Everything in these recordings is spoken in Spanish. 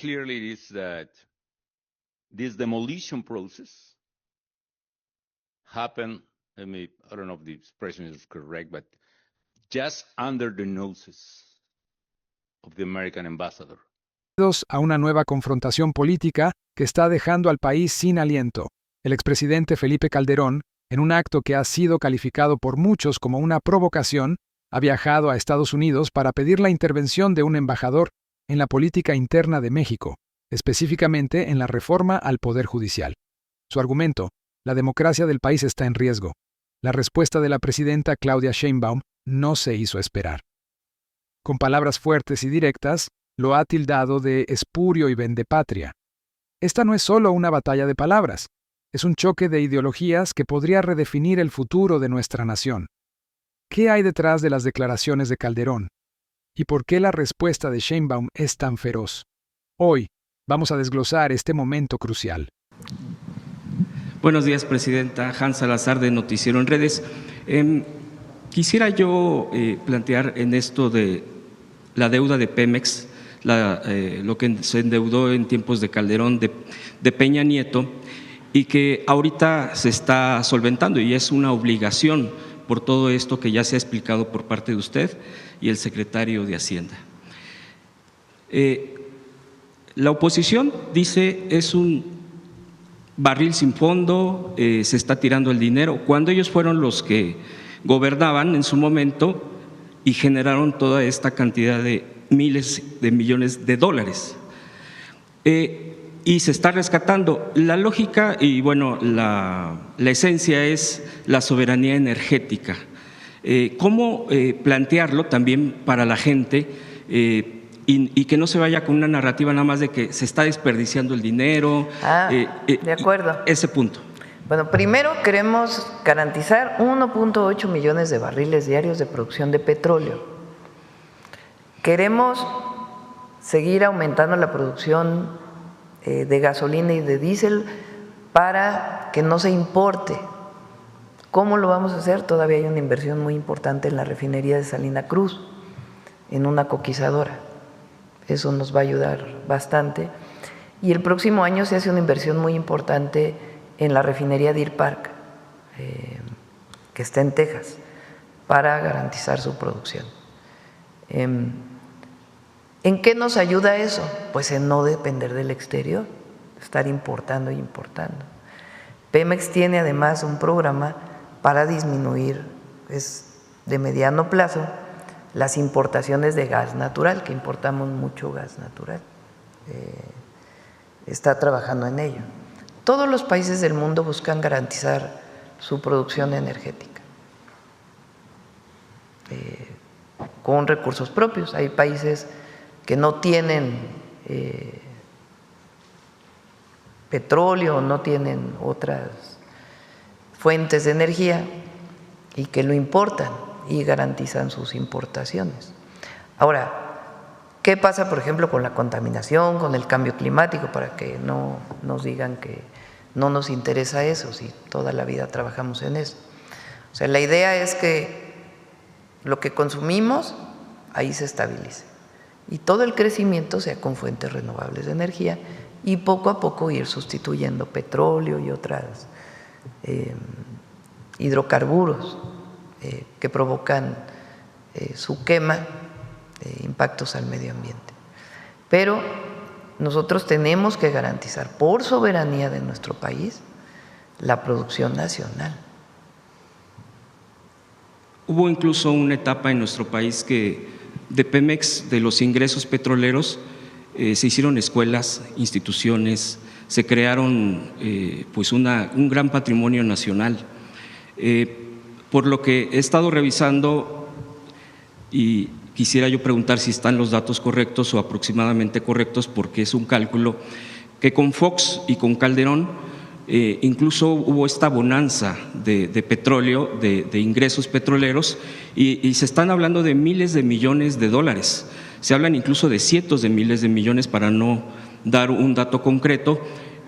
clearly is that this demolition process happened, I don't know if the expression is correct, but just under the noses of the American ambassador. A una nueva confrontación política que está dejando al país sin aliento. El expresidente Felipe Calderón, en un acto que ha sido calificado por muchos como una provocación, ha viajado a Estados Unidos para pedir la intervención de un embajador en la política interna de México, específicamente en la reforma al Poder Judicial. Su argumento: la democracia del país está en riesgo. La respuesta de la presidenta Claudia Sheinbaum no se hizo esperar. Con palabras fuertes y directas, lo ha tildado de espurio y vendepatria. Esta no es solo una batalla de palabras, es un choque de ideologías que podría redefinir el futuro de nuestra nación. ¿Qué hay detrás de las declaraciones de Calderón? ¿Y por qué la respuesta de Sheinbaum es tan feroz? Hoy vamos a desglosar este momento crucial. Buenos días, Presidenta. Hans Salazar, de Noticiero en Redes. Quisiera yo plantear en esto de la deuda de Pemex, lo que se endeudó en tiempos de Calderón, de Peña Nieto, y que ahorita se está solventando y es una obligación por todo esto que ya se ha explicado por parte de usted y el secretario de Hacienda. La oposición dice es un barril sin fondo, se está tirando el dinero, cuando ellos fueron los que gobernaban en su momento y generaron toda esta cantidad de miles de millones de dólares. Y se está rescatando. La lógica y bueno, la esencia es la soberanía energética. ¿Cómo plantearlo también para la gente y que no se vaya con una narrativa nada más de que se está desperdiciando el dinero? De acuerdo. Ese punto. Bueno, primero queremos garantizar 1.8 millones de barriles diarios de producción de petróleo. Queremos seguir aumentando la producción de gasolina y de diésel para que no se importe. ¿Cómo lo vamos a hacer? Todavía hay una inversión muy importante en la refinería de Salina Cruz, en una coquizadora. Eso nos va a ayudar bastante. Y el próximo año se hace una inversión muy importante en la refinería Deer Park, que está en Texas, para garantizar su producción. ¿En qué nos ayuda eso? Pues en no depender del exterior, estar importando e importando. Pemex tiene además un programa para disminuir, es de mediano plazo, las importaciones de gas natural, que importamos mucho gas natural. Está trabajando en ello. Todos los países del mundo buscan garantizar su producción energética con recursos propios. Hay países que no tienen petróleo, no tienen otras fuentes de energía y que lo importan y garantizan sus importaciones. Ahora, ¿qué pasa, por ejemplo, con la contaminación, con el cambio climático? Para que no nos digan que no nos interesa eso, si toda la vida trabajamos en eso. O sea, la idea es que lo que consumimos ahí se estabilice y todo el crecimiento sea con fuentes renovables de energía y poco a poco ir sustituyendo petróleo y otras hidrocarburos que provocan su quema, impactos al medio ambiente. Pero nosotros tenemos que garantizar por soberanía de nuestro país la producción nacional. Hubo incluso una etapa en nuestro país que de Pemex, de los ingresos petroleros, se hicieron escuelas, instituciones, se crearon pues un gran patrimonio nacional. Por lo que he estado revisando y quisiera yo preguntar si están los datos correctos o aproximadamente correctos, porque es un cálculo que con Fox y con Calderón incluso hubo esta bonanza de petróleo, de ingresos petroleros y se están hablando de miles de millones de dólares. Se hablan incluso de cientos de miles de millones para no dar un dato concreto,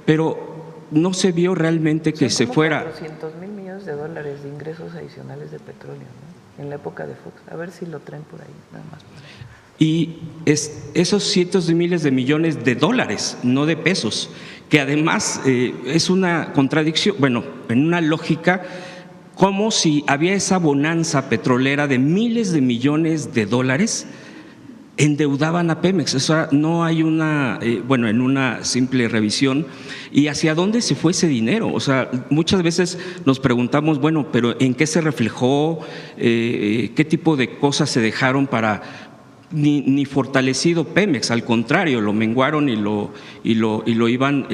pero no se vio realmente que se fuera… 400,000 millones de dólares de ingresos adicionales de petróleo, ¿no? En la época de Fox. A ver si lo traen por ahí, nada más. Y esos cientos de miles de millones de dólares, no de pesos, que además es una contradicción, bueno, en una lógica, como si había esa bonanza petrolera de miles de millones de dólares, endeudaban a Pemex. O sea, no hay una, bueno, en una simple revisión, y hacia dónde se fue ese dinero. O sea, muchas veces nos preguntamos, bueno, pero ¿en qué se reflejó? ¿Qué tipo de cosas se dejaron para ni fortalecido Pemex? Al contrario, lo menguaron y lo iban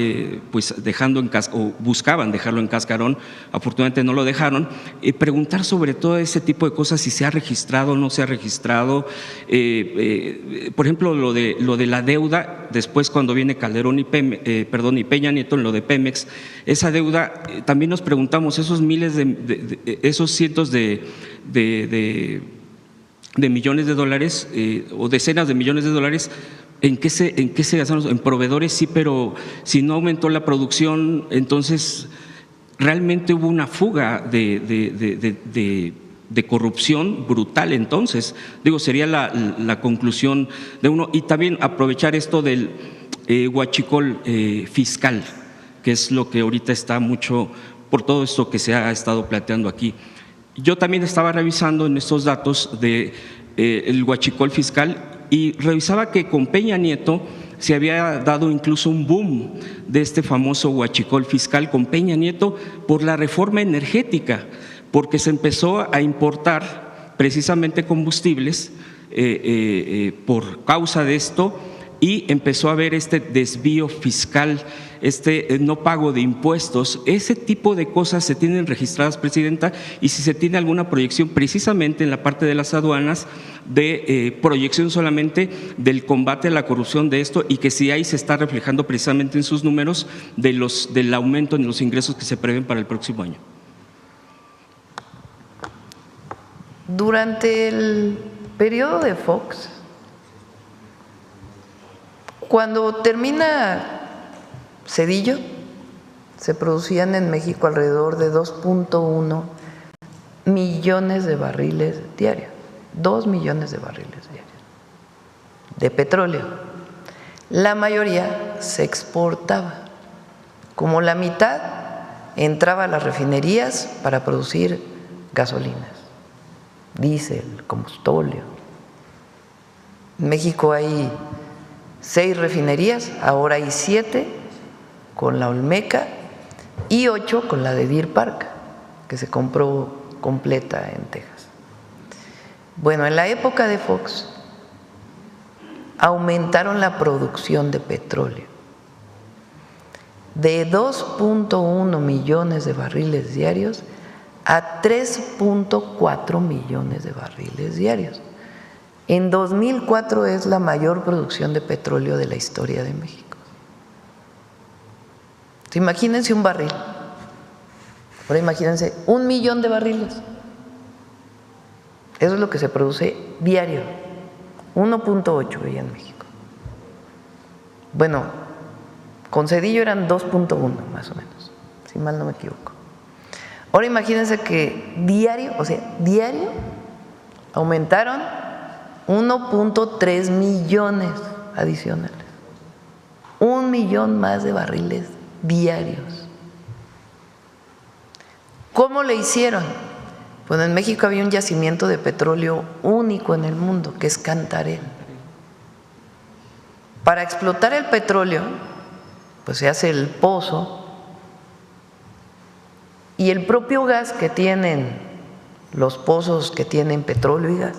pues dejando o buscaban dejarlo en cascarón. Afortunadamente no lo dejaron. Preguntar sobre todo ese tipo de cosas, si se ha registrado o no se ha registrado. Por ejemplo, lo de la deuda, después cuando viene Calderón y Peña Nieto en lo de Pemex, esa deuda, también nos preguntamos, esos miles esos cientos de millones de dólares o decenas de millones de dólares, ¿en qué se gastaron? En proveedores, sí, pero si no aumentó la producción, entonces realmente hubo una fuga de corrupción brutal. Entonces, digo, sería la conclusión de uno. Y también aprovechar esto del huachicol fiscal, que es lo que ahorita está mucho por todo esto que se ha estado planteando aquí. Yo también estaba revisando en estos datos el huachicol fiscal y revisaba que con Peña Nieto se había dado incluso un boom de este famoso huachicol fiscal con Peña Nieto por la reforma energética, porque se empezó a importar precisamente combustibles por causa de esto, y empezó a haber este desvío fiscal, este no pago de impuestos. Ese tipo de cosas se tienen registradas, Presidenta, y si se tiene alguna proyección precisamente en la parte de las aduanas, de proyección solamente del combate a la corrupción de esto, y que si ahí se está reflejando precisamente en sus números del aumento en los ingresos que se prevén para el próximo año. Durante el periodo de Fox, cuando termina Zedillo, se producían en México alrededor de 2.1 millones de barriles diarios, 2 millones de barriles diarios de petróleo. La mayoría se exportaba, como la mitad entraba a las refinerías para producir gasolinas, diésel, combustóleo. En México hay 6 refinerías, ahora hay 7 con la Olmeca y 8 con la de Deer Park, que se compró completa en Texas. Bueno, en la época de Fox aumentaron la producción de petróleo de 2.1 millones de barriles diarios a 3.4 millones de barriles diarios. En 2004 es la mayor producción de petróleo de la historia de México. Imagínense un barril, ahora imagínense 1 millón de barriles. Eso es lo que se produce diario, 1.8 veía en México. Bueno, con Zedillo eran 2.1 más o menos, si mal no me equivoco. Ahora imagínense que diario, o sea, diario aumentaron 1.3 millones adicionales, 1 millón más de barriles diarios. ¿Cómo le hicieron? Bueno, en México había un yacimiento de petróleo único en el mundo, que es Cantarell. Para explotar el petróleo, pues se hace el pozo, y el propio gas que tienen los pozos que tienen petróleo y gas,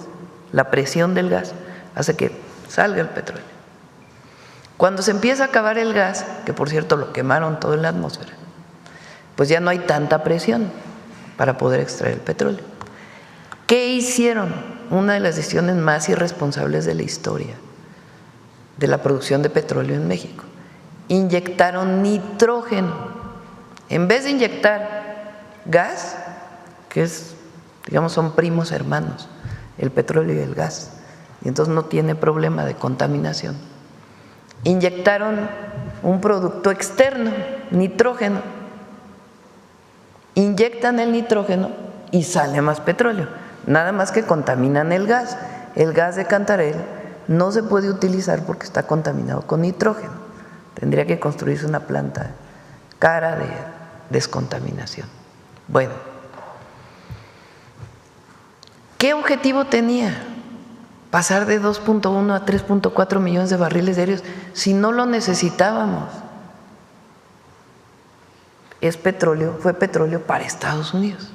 la presión del gas hace que salga el petróleo. Cuando se empieza a acabar el gas, que por cierto lo quemaron todo en la atmósfera, pues ya no hay tanta presión para poder extraer el petróleo. ¿Qué hicieron? Una de las decisiones más irresponsables de la historia de la producción de petróleo en México. Inyectaron nitrógeno. En vez de inyectar gas, que es, digamos, son primos hermanos, el petróleo y el gas, y entonces no tiene problema de contaminación. Inyectaron un producto externo, nitrógeno. Inyectan el nitrógeno y sale más petróleo, nada más que contaminan el gas. El gas de Cantarell no se puede utilizar porque está contaminado con nitrógeno. Tendría que construirse una planta cara de descontaminación. Bueno, ¿qué objetivo tenía? Pasar de 2.1 a 3.4 millones de barriles diarios si no lo necesitábamos. Es petróleo, fue petróleo para Estados Unidos,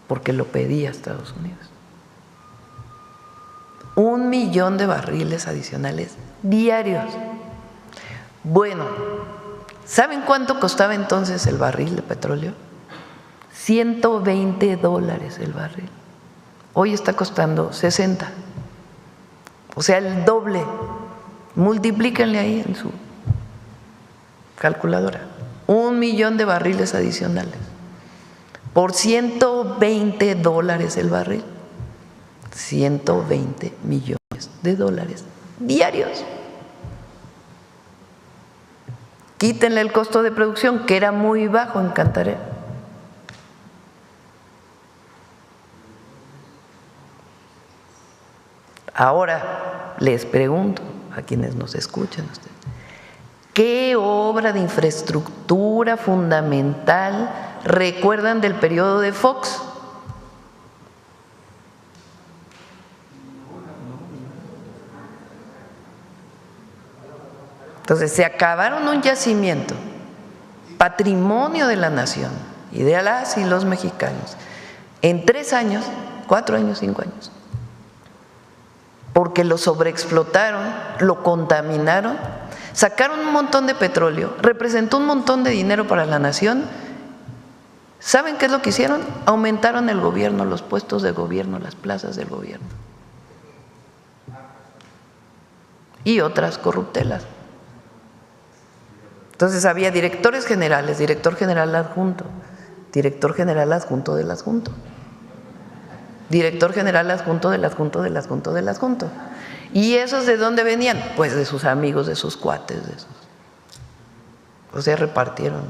porque lo pedía Estados Unidos. 1 millón de barriles adicionales diarios. Bueno, ¿saben cuánto costaba entonces el barril de petróleo? $120 el barril. Hoy está costando 60. O sea, el doble. Multiplíquenle ahí en su calculadora. 1 millón de barriles adicionales por $120 el barril. 120 millones de dólares diarios. Quítenle el costo de producción, que era muy bajo en Cantarell. Ahora les pregunto a quienes nos escuchan ustedes, ¿qué obra de infraestructura fundamental recuerdan del periodo de Fox? Entonces se acabaron un yacimiento, patrimonio de la nación y de las y los mexicanos, en 3 años, 4 años, 5 años, porque lo sobreexplotaron, lo contaminaron, sacaron un montón de petróleo, representó un montón de dinero para la nación. ¿Saben qué es lo que hicieron? Aumentaron el gobierno, los puestos de gobierno, las plazas del gobierno y otras corruptelas. Entonces había directores generales, director general adjunto, director general adjunto del adjunto, director general adjunto del adjunto del adjunto del adjunto. ¿Y esos de dónde venían? Pues de sus amigos, de sus cuates, de sus. O sea, repartieron.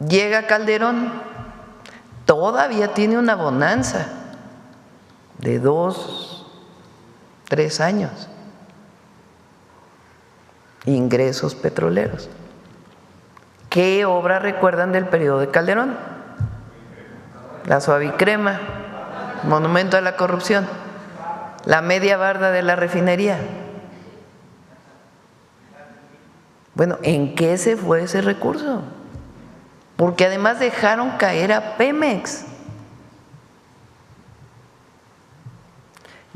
Llega Calderón, todavía tiene una bonanza de 2, 3 años. Ingresos petroleros. ¿Qué obra recuerdan del periodo de Calderón? La Suavicrema, monumento a la corrupción, la media barda de la refinería. Bueno, ¿en qué se fue ese recurso? Porque además dejaron caer a Pemex.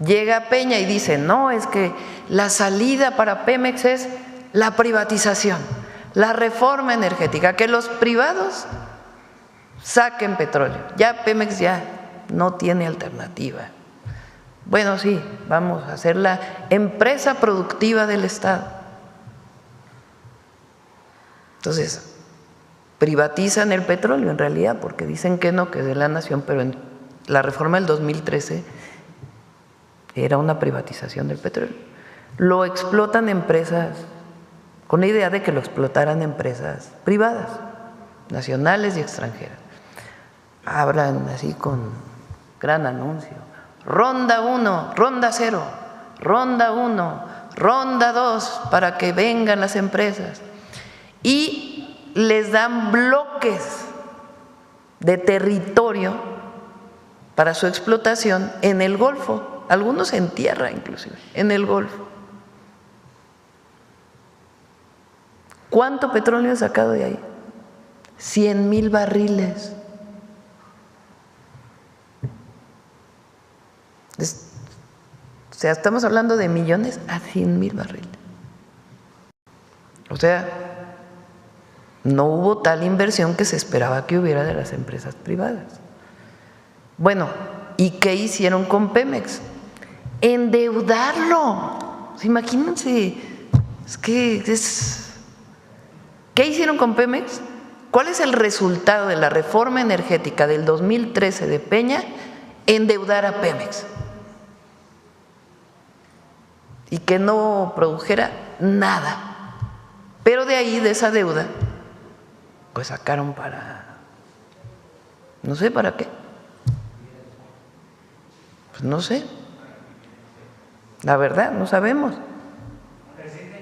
Llega Peña y dice, no, es que la salida para Pemex es la privatización, la reforma energética, que los privados saquen petróleo. Ya Pemex ya no tiene alternativa. Bueno, sí, vamos a hacer la empresa productiva del Estado. Entonces, privatizan el petróleo en realidad, porque dicen que no, que es de la nación, pero en la reforma del 2013 era una privatización del petróleo. Lo explotan empresas, con la idea de que lo explotaran empresas privadas, nacionales y extranjeras. Hablan así con gran anuncio. Ronda 1, ronda 0, ronda 1, ronda 2, para que vengan las empresas. Y les dan bloques de territorio para su explotación en el Golfo, algunos en tierra inclusive, en el Golfo. ¿Cuánto petróleo han sacado de ahí? 100,000 barriles. O sea, estamos hablando de millones a 100,000 barriles. O sea, no hubo tal inversión que se esperaba que hubiera de las empresas privadas. Bueno, ¿y qué hicieron con Pemex? Endeudarlo. Imagínense, ¿qué hicieron con Pemex? ¿Cuál es el resultado de la reforma energética del 2013 de Peña? Endeudar a Pemex. Y que no produjera nada. Pero de ahí, de esa deuda, pues sacaron para, no sé para qué. Pues no sé. La verdad, no sabemos.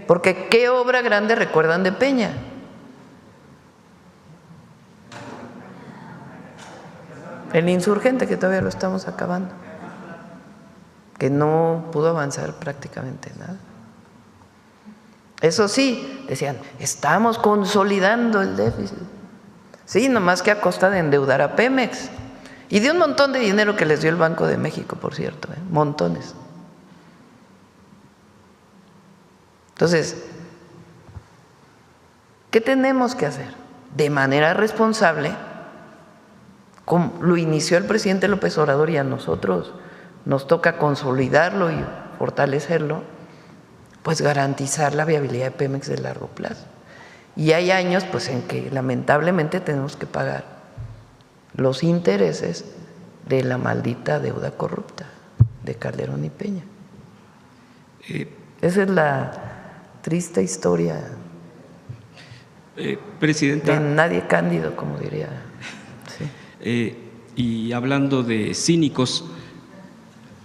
Porque ¿qué obra grande recuerdan de Peña? El Insurgente, que todavía lo estamos acabando, que no pudo avanzar prácticamente nada. Eso sí, decían, estamos consolidando el déficit. Sí, nomás que a costa de endeudar a Pemex. Y de un montón de dinero que les dio el Banco de México, por cierto, montones. Entonces, ¿qué tenemos que hacer? De manera responsable, como lo inició el presidente López Obrador y a nosotros nos toca consolidarlo y fortalecerlo, pues garantizar la viabilidad de Pemex de largo plazo. Y hay años pues en que lamentablemente tenemos que pagar los intereses de la maldita deuda corrupta de Calderón y Peña. Esa es la triste historia Presidenta, de nadie cándido, como diría. Sí. y hablando de cínicos,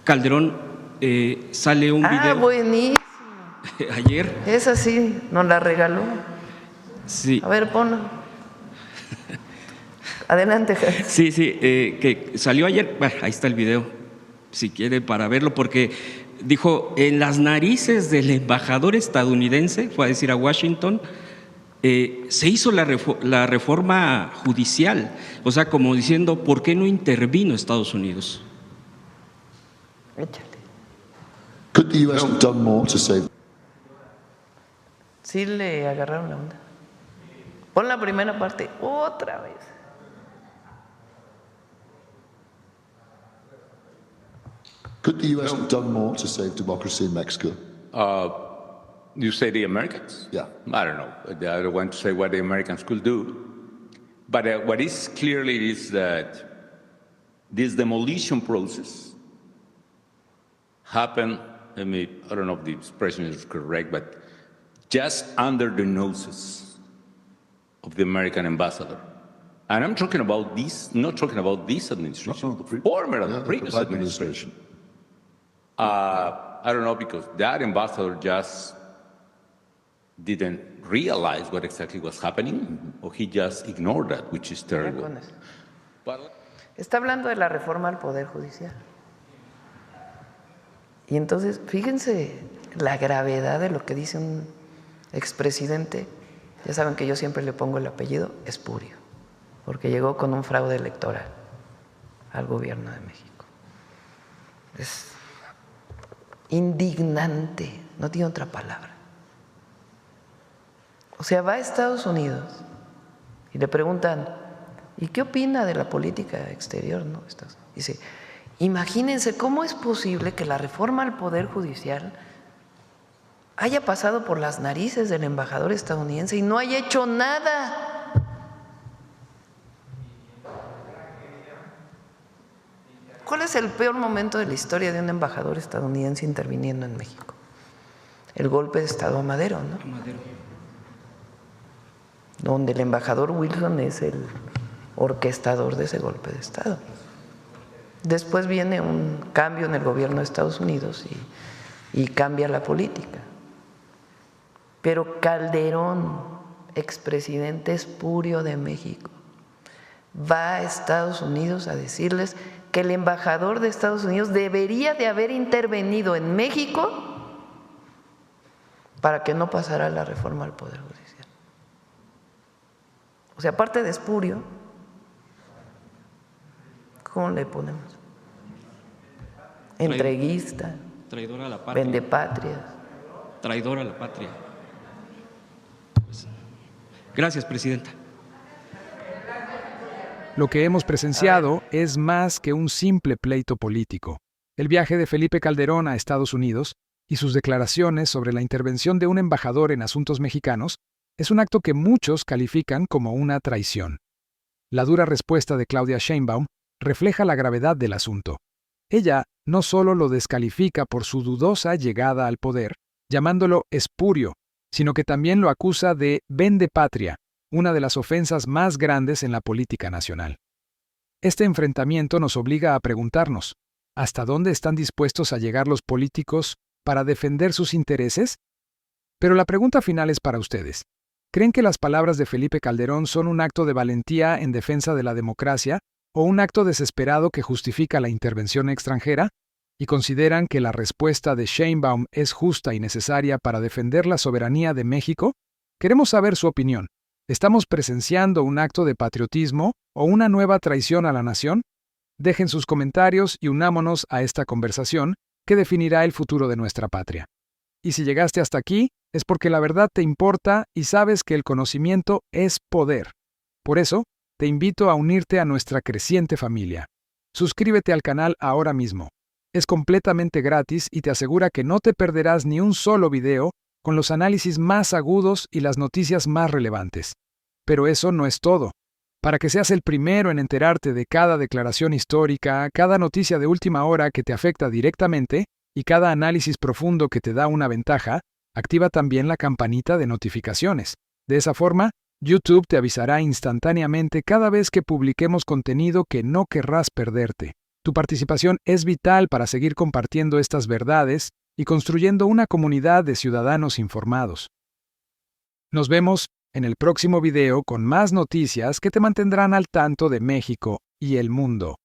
Calderón, sale un video Buenísimo. ayer. Esa sí, nos la regaló. Sí. A ver, ponlo. Adelante, Javier. Sí, que salió ayer, bueno, ahí está el video, si quiere para verlo, porque dijo, en las narices del embajador estadounidense, fue a decir a Washington, se hizo la reforma judicial, o sea, como diciendo, ¿por qué no intervino Estados Unidos? Échale. Could the US have done more to save? Sí le agarraron la onda. Pon la primera parte otra vez. Could the US have done more to save democracy in Mexico? You say the Americans? Yeah. I don't know. I don't want to say what the Americans could do. But what is clearly is that this demolition process happened, I don't know if the expression is correct, but just under the noses of the American ambassador. And I'm talking about this, not talking about this administration, former previous administration. I don't know, because that ambassador just didn't realize what exactly was happening, or he just ignored that, which is terrible. But, está hablando de la reforma al Poder Judicial. Y entonces, fíjense la gravedad de lo que dice un expresidente. Ya saben que yo siempre le pongo el apellido Espurio, porque llegó con un fraude electoral al gobierno de México. Es indignante, no tiene otra palabra. O sea, va a Estados Unidos y le preguntan, ¿y qué opina de la política exterior? ¿No? Dice, imagínense cómo es posible que la reforma al Poder Judicial haya pasado por las narices del embajador estadounidense y no haya hecho nada. ¿Cuál es el peor momento de la historia de un embajador estadounidense interviniendo en México? El golpe de Estado a Madero, ¿no? Donde el embajador Wilson es el orquestador de ese golpe de Estado. Después viene un cambio en el gobierno de Estados Unidos y cambia la política. Pero Calderón, expresidente espurio de México, va a Estados Unidos a decirles que el embajador de Estados Unidos debería de haber intervenido en México para que no pasara la reforma al Poder Judicial. O sea, aparte de espurio, ¿cómo le ponemos? Entreguista, Traidor a la patria. vendepatrias. Traidor a la patria. Gracias, presidenta. Lo que hemos presenciado es más que un simple pleito político. El viaje de Felipe Calderón a Estados Unidos y sus declaraciones sobre la intervención de un embajador en asuntos mexicanos es un acto que muchos califican como una traición. La dura respuesta de Claudia Sheinbaum refleja la gravedad del asunto. Ella no solo lo descalifica por su dudosa llegada al poder, llamándolo espurio, sino que también lo acusa de vendepatria, una de las ofensas más grandes en la política nacional. Este enfrentamiento nos obliga a preguntarnos, ¿hasta dónde están dispuestos a llegar los políticos para defender sus intereses? Pero la pregunta final es para ustedes. ¿Creen que las palabras de Felipe Calderón son un acto de valentía en defensa de la democracia o un acto desesperado que justifica la intervención extranjera? ¿Y consideran que la respuesta de Sheinbaum es justa y necesaria para defender la soberanía de México? Queremos saber su opinión. ¿Estamos presenciando un acto de patriotismo o una nueva traición a la nación? Dejen sus comentarios y unámonos a esta conversación que definirá el futuro de nuestra patria. Y si llegaste hasta aquí, es porque la verdad te importa y sabes que el conocimiento es poder. Por eso, te invito a unirte a nuestra creciente familia. Suscríbete al canal ahora mismo. Es completamente gratis y te asegura que no te perderás ni un solo video con los análisis más agudos y las noticias más relevantes. Pero eso no es todo. Para que seas el primero en enterarte de cada declaración histórica, cada noticia de última hora que te afecta directamente y cada análisis profundo que te da una ventaja, activa también la campanita de notificaciones. De esa forma, YouTube te avisará instantáneamente cada vez que publiquemos contenido que no querrás perderte. Tu participación es vital para seguir compartiendo estas verdades y construyendo una comunidad de ciudadanos informados. Nos vemos en el próximo video con más noticias que te mantendrán al tanto de México y el mundo.